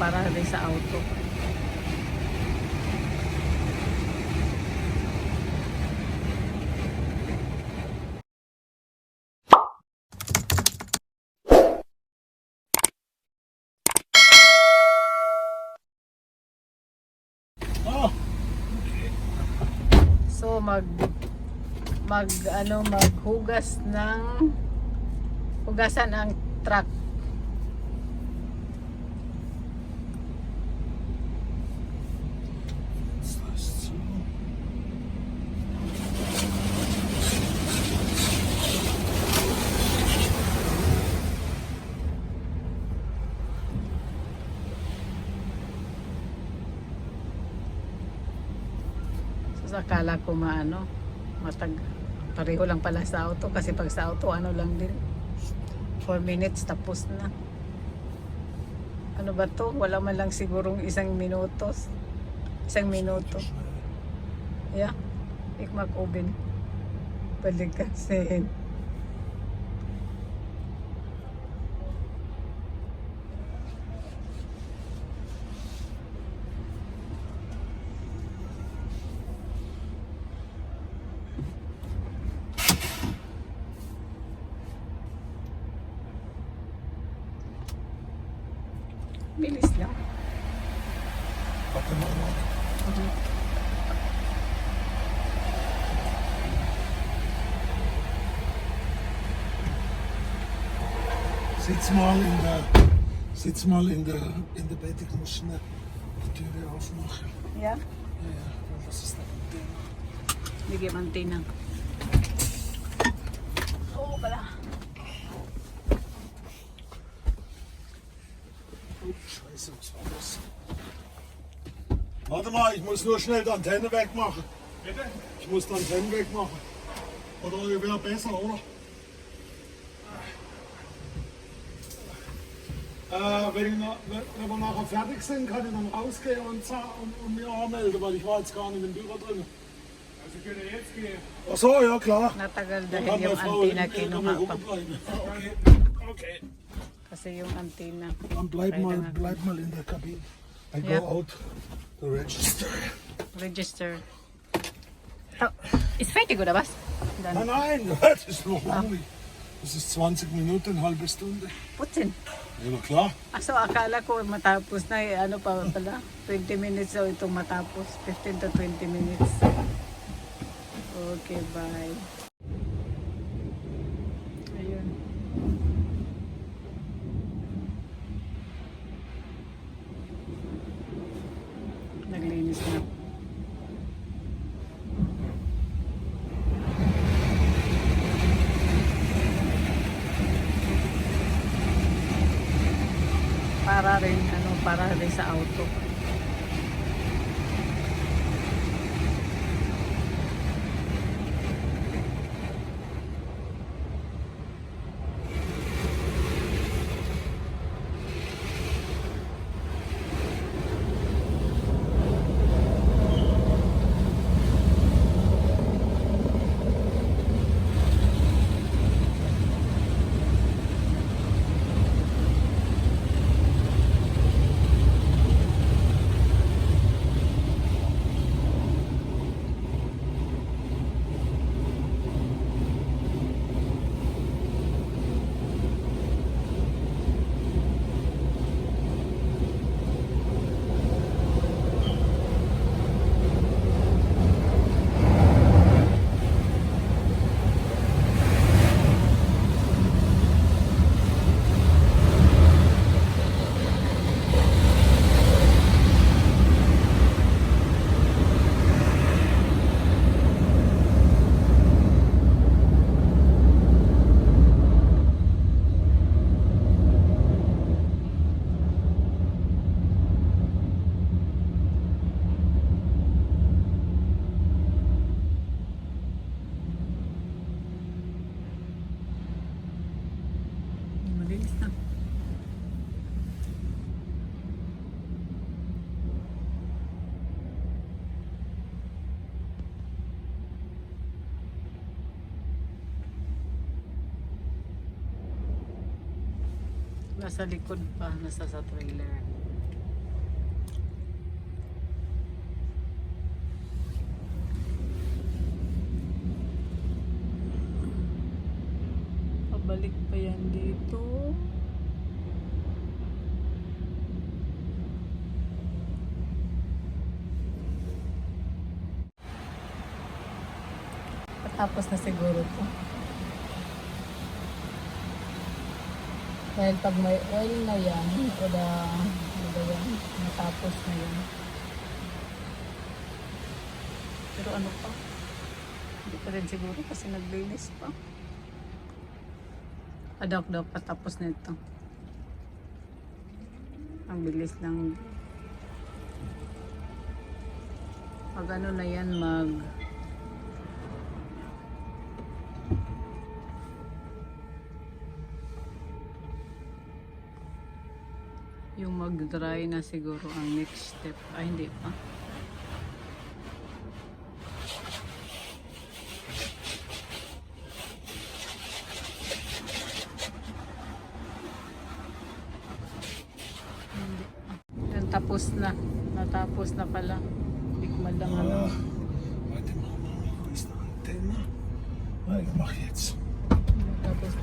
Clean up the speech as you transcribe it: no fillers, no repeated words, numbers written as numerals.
para rin sa auto. So maghugas ng hugasan ang truck. So akala ko pareho lang pala sa auto, kasi pag sa auto ano lang din 4 minutes tapos na. Ano ba to? Wala man lang sigurong isang minuto. Yeah, ik mag-oven balik kasi bilis lang. Sitz mal in der Bett, ich muss schnell die Türe aufmachen. Yeah? Ja, was ist da drin? Bigyan mantina. Oo pala. Scheiße, was war das? Warte mal, ich muss nur schnell die Antenne wegmachen. Bitte? Ich muss die Antenne wegmachen. Oder wäre besser, oder? Wenn wir nachher fertig sind, kann ich dann rausgehen und mir anmelden, weil ich war jetzt gar nicht im Büro drin. Also ich könnte jetzt gehen. Ach so, ja klar. Natagal Dann dahil kann yung meine Frau antina in kinuha pa. bleiben. Okay. Kasi yung antina. Dann bleib mal in der Kabine. I go Ja. out to register. Register. Oh, ist fertig oder was? Dann Nein, das ist noch lang nicht. Das ist 20 Minuten, eine halbe Stunde. putin. Ja, na klar. So akala ko matapos na ano pa pala? 20 minutes daw itong matapos. 15 to 20 minutes. Okay, bye. Ayun. Naglinis na. Para rin sa auto. Nasa likod pa, nasa sa trailer. Babalik pa yan dito. Tapos na siguro to. Dahil pag may oil na yan, o da, ano ba yan, natapos na yan. Pero ano pa? Hindi pa rin siguro kasi naglinis pa. Adak-dak patapos na ito. Ang bilis lang. Pag ano na yan, yung mag-dry na siguro ang next step. Ay, hindi pa. Hindi pa. Yan, tapos na. Natapos na pala. Bigman lang ano. Warte mal, Mama, wo ist noch ein Thema? Weil, mach jetzt. Natapos na.